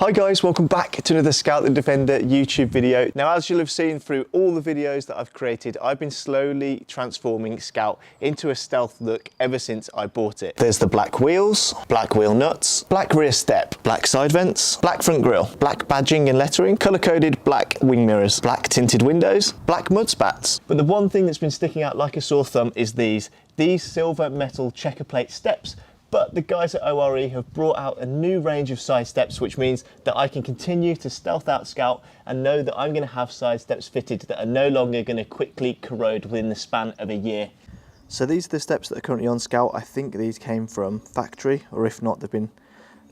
Hi guys, welcome back to another Scout the Defender YouTube video. Now, as you'll have seen through all the videos that I've created, I've been slowly transforming Scout into a stealth look ever since I bought it. There's the black wheels, black wheel nuts, black rear step, black side vents, black front grille, black badging and lettering, colour-coded black wing mirrors, black tinted windows, black mud spats. But the one thing that's been sticking out like a sore thumb is these silver metal checker plate steps. But the guys at ORE have brought out a new range of side steps, which means that I can continue to stealth out Scout and know that I'm going to have side steps fitted that are no longer going to quickly corrode within the span of a year. So these are the steps that are currently on Scout. I think these came from factory, or if not, they've been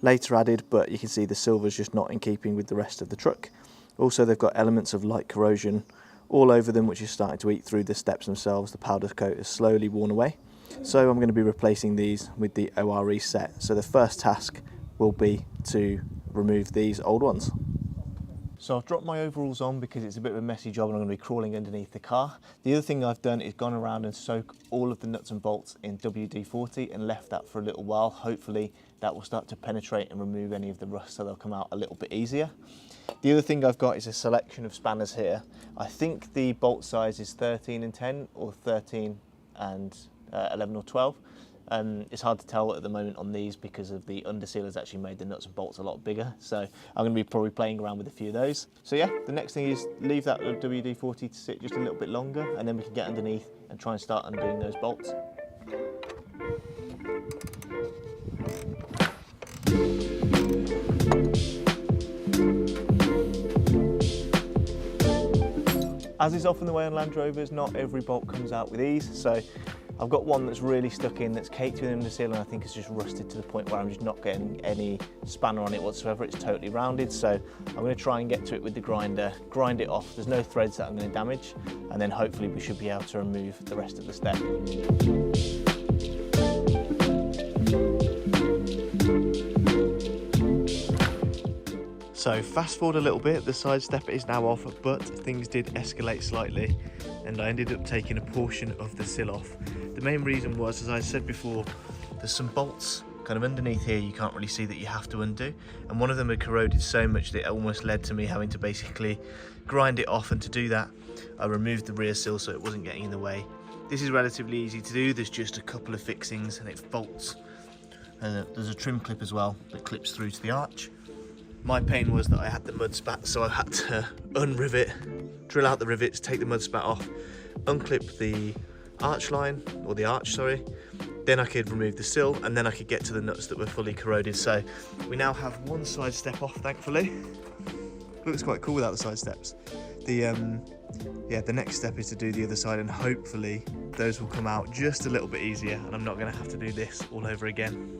later added, but you can see the silver's just not in keeping with the rest of the truck. Also, they've got elements of light corrosion all over them, which is starting to eat through the steps themselves. The powder coat has slowly worn away. So I'm going to be replacing these with the ORE set. So the first task will be to remove these old ones. So I've dropped my overalls on because it's a bit of a messy job and I'm going to be crawling underneath the car. The other thing I've done is gone around and soak all of the nuts and bolts in WD-40 and left that for a little while. Hopefully that will start to penetrate and remove any of the rust, so they'll come out a little bit easier. The other thing I've got is a selection of spanners here. I think the bolt size is 13 and 10 or 13 and 11 or 12. It's hard to tell at the moment on these because of the underseal has actually made the nuts and bolts a lot bigger. So I'm going to be probably playing around with a few of those. So yeah, the next thing is leave that WD-40 to sit just a little bit longer, and then we can get underneath and try and start undoing those bolts. As is often the way on Land Rovers, not every bolt comes out with ease. So I've got one that's really stuck in, that's caked with underseal, and I think it's just rusted to the point where I'm just not getting any spanner on it whatsoever. It's totally rounded, so I'm going to try and get to it with the grinder, grind it off. There's no threads that I'm going to damage, and then hopefully we should be able to remove the rest of the step. So fast forward a little bit, the side step is now off, but things did escalate slightly and I ended up taking a portion of the sill off. The main reason was, as I said before, there's some bolts kind of underneath here you can't really see that you have to undo, and one of them had corroded so much that it almost led to me having to basically grind it off, and to do that I removed the rear sill so it wasn't getting in the way. This is relatively easy to do, there's just a couple of fixings and it bolts. There's a trim clip as well that clips through to the arch. My pain was that I had the mud spat, so I had to unrivet, drill out the rivets, take the mud spat off, unclip the arch line, or the arch, sorry. Then I could remove the sill, and then I could get to the nuts that were fully corroded. So we now have one side step off, thankfully. Looks quite cool without the side steps. The next step is to do the other side, and hopefully those will come out just a little bit easier, and I'm not going to have to do this all over again.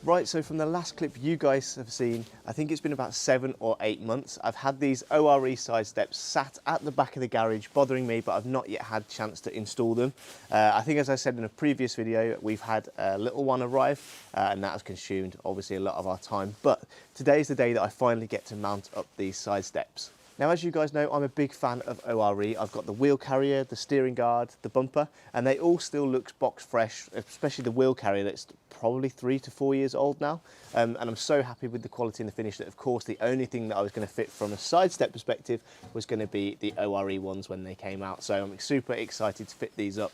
Right, so from the last clip you guys have seen, I think it's been about 7 or 8 months. I've had these ORE side steps sat at the back of the garage bothering me, but I've not yet had a chance to install them. I think, as I said in a previous video, we've had a little one arrive and that has consumed obviously a lot of our time. But today is the day that I finally get to mount up these side steps. Now, as you guys know, I'm a big fan of ORE. I've got the wheel carrier, the steering guard, the bumper, and they all still look box fresh, especially the wheel carrier that's probably 3 to 4 years old now. And I'm so happy with the quality and the finish that, of course, the only thing that I was going to fit from a side step perspective was going to be the ORE ones when they came out. So I'm super excited to fit these up.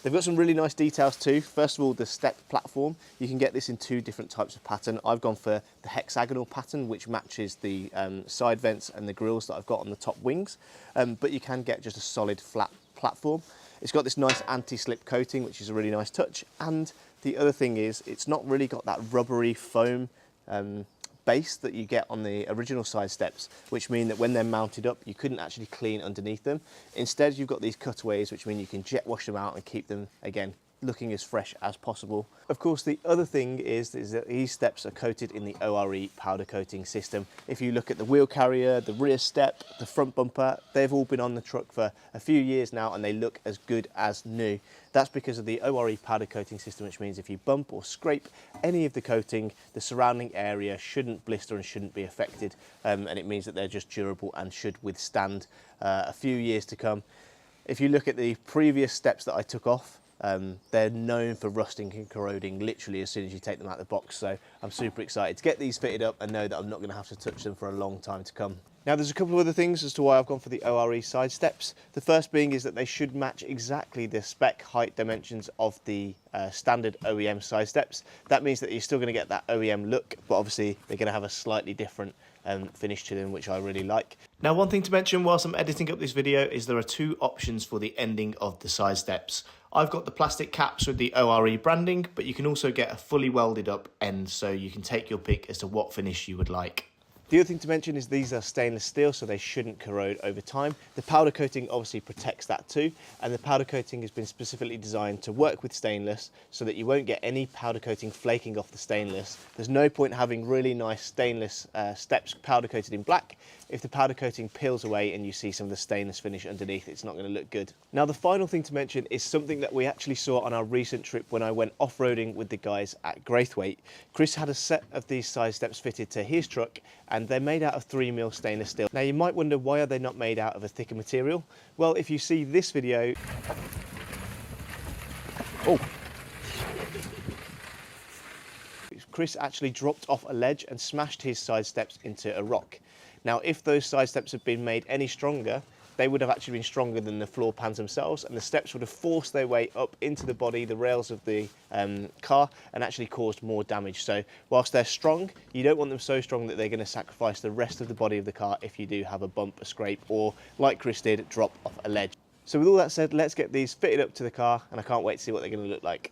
They've got some really nice details too. First of all, the step platform. You can get this in 2 different types of pattern. I've gone for the hexagonal pattern, which matches the side vents and the grills that I've got on the top wings. But you can get just a solid flat platform. It's got this nice anti-slip coating, which is a really nice touch. And the other thing is, it's not really got that rubbery foam base that you get on the original side steps, which mean that when they're mounted up, you couldn't actually clean underneath them. Instead, you've got these cutaways, which mean you can jet wash them out and keep them, again, looking as fresh as possible. Of course, the other thing is that these steps are coated in the ORE powder coating system. If you look at the wheel carrier, the rear step, the front bumper, they've all been on the truck for a few years now and they look as good as new. That's because of the ORE powder coating system, which means if you bump or scrape any of the coating, the surrounding area shouldn't blister and shouldn't be affected. And it means that they're just durable and should withstand a few years to come. If you look at the previous steps that I took off, they're known for rusting and corroding literally as soon as you take them out of the box. So I'm super excited to get these fitted up and know that I'm not going to have to touch them for a long time to come. Now there's a couple of other things as to why I've gone for the ORE side steps. The first being is that they should match exactly the spec height dimensions of the standard OEM side steps. That means that you're still going to get that OEM look, but obviously they're going to have a slightly different finish to them, which I really like. Now, one thing to mention whilst I'm editing up this video is there are two options for the ending of the side steps. I've got the plastic caps with the ORE branding, but you can also get a fully welded up end, so you can take your pick as to what finish you would like. The other thing to mention is these are stainless steel, so they shouldn't corrode over time. The powder coating obviously protects that too, and the powder coating has been specifically designed to work with stainless so that you won't get any powder coating flaking off the stainless. There's no point having really nice stainless steps powder coated in black. If the powder coating peels away and you see some of the stainless finish underneath, it's not going to look good. Now, the final thing to mention is something that we actually saw on our recent trip when I went off-roading with the guys at Graithwaite. Chris had a set of these side steps fitted to his truck, and they're made out of 3mm stainless steel. Now, you might wonder, why are they not made out of a thicker material? Well, if you see this video... Oh! Chris actually dropped off a ledge and smashed his side steps into a rock. Now, if those side steps had been made any stronger, they would have actually been stronger than the floor pans themselves, and the steps would have forced their way up into the body, the rails of the car, and actually caused more damage. So whilst they're strong, you don't want them so strong that they're going to sacrifice the rest of the body of the car if you do have a bump, a scrape, or like Chris did, drop off a ledge. So with all that said, let's get these fitted up to the car, and I can't wait to see what they're going to look like.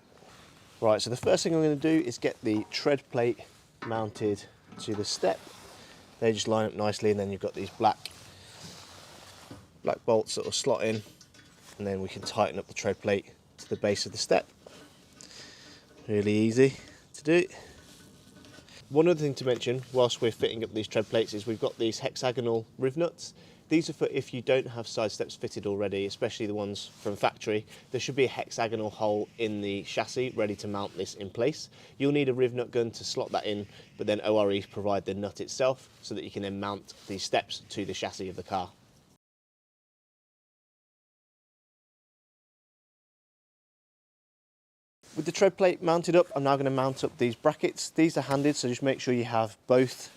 Right, so the first thing I'm going to do is get the tread plate mounted to the step. They just line up nicely, and then you've got these black bolts that will slot in, and then we can tighten up the tread plate to the base of the step. Really easy to do. One other thing to mention whilst we're fitting up these tread plates is we've got these hexagonal riv nuts. These are for if you don't have side steps fitted already, especially the ones from factory. There should be a hexagonal hole in the chassis ready to mount this in place. You'll need a riv nut gun to slot that in, but then OREs provide the nut itself so that you can then mount these steps to the chassis of the car. With the tread plate mounted up, I'm now going to mount up these brackets. These are handed, so just make sure you have both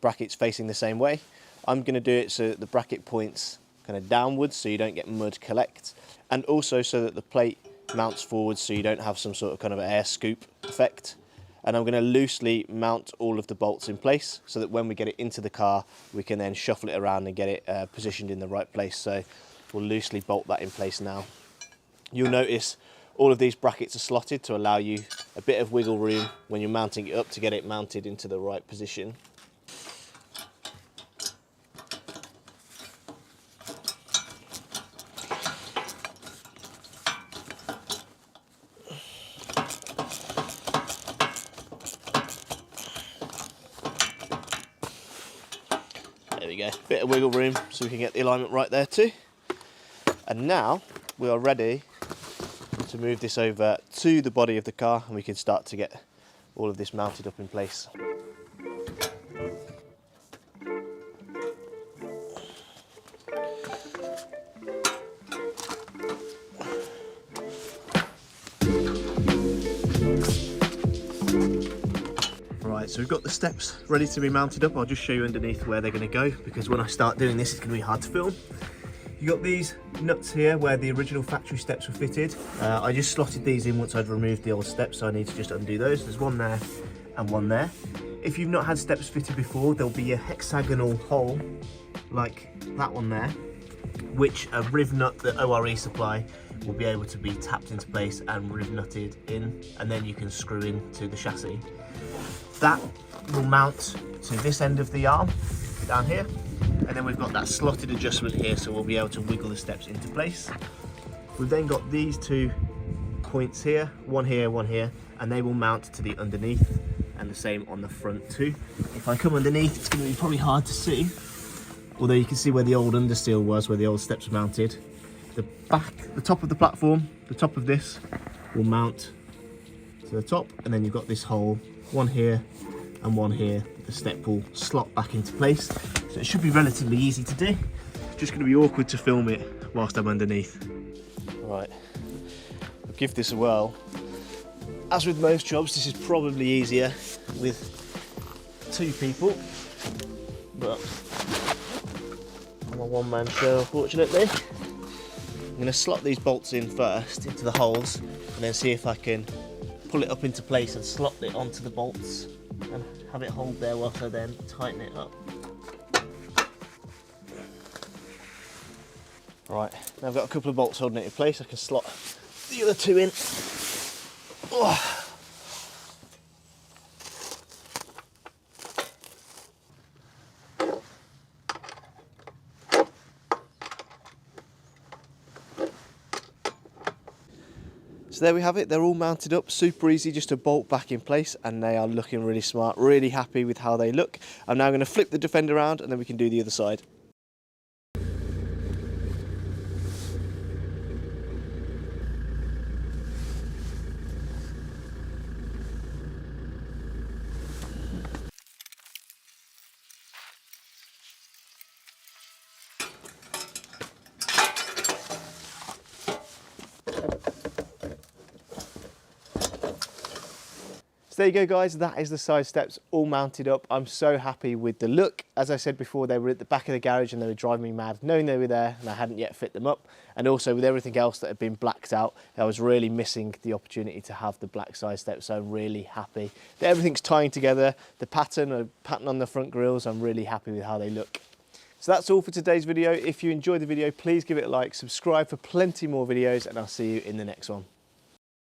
brackets facing the same way. I'm going to do it so that the bracket points kind of downwards so you don't get mud collect, and also so that the plate mounts forwards so you don't have some sort of kind of air scoop effect. And I'm going to loosely mount all of the bolts in place so that when we get it into the car, we can then shuffle it around and get it positioned in the right place. So we'll loosely bolt that in place now. You'll notice all of these brackets are slotted to allow you a bit of wiggle room when you're mounting it up to get it mounted into the right position. There we go, bit of wiggle room so we can get the alignment right there too. And now we are ready to move this over to the body of the car, and we can start to get all of this mounted up in place. Right, so we've got the steps ready to be mounted up. I'll just show you underneath where they're going to go, because when I start doing this, it's going to be hard to film. You got these nuts here where the original factory steps were fitted. I just slotted these in once I'd removed the old steps, so I need to just undo those. There's one there and one there. If you've not had steps fitted before, there'll be a hexagonal hole like that one there, which a riv nut that ORE supply will be able to be tapped into place and riv nutted in, and then you can screw into the chassis. That will mount to this end of the arm down here, and then we've got that slotted adjustment here, so we'll be able to wiggle the steps into place. We've then got these two points here, one here, and they will mount to the underneath, and the same on the front too. If I come underneath, it's going to be probably hard to see, although you can see where the old understeel was, where the old steps were mounted. The back, the top of the platform, the top of this will mount to the top, and then you've got this hole, one here and one here. The step will slot back into place, so it should be relatively easy to do. It's just going to be awkward to film it whilst I'm underneath. Right, I'll give this a whirl. As with most jobs, this is probably easier with 2 people, but I'm a one-man show, unfortunately. I'm going to slot these bolts in first into the holes, and then see if I can pull it up into place and slot it onto the bolts and have it hold there whilst I then tighten it up. Right, now I've got a couple of bolts holding it in place. I can slot the other 2 in. Oh. So there we have it, they're all mounted up, super easy just to bolt back in place, and they are looking really smart, really happy with how they look. I'm now going to flip the Defender around and then we can do the other side. So there you go guys, that is the side steps all mounted up. I'm so happy with the look. As I said before, they were at the back of the garage and they were driving me mad knowing they were there, and I hadn't yet fit them up. And also with everything else that had been blacked out, I was really missing the opportunity to have the black side steps, so I'm really happy that everything's tying together. The pattern on the front grills, I'm really happy with how they look. So that's all for today's video. If you enjoyed the video, please give it a like, subscribe for plenty more videos, and I'll see you in the next one.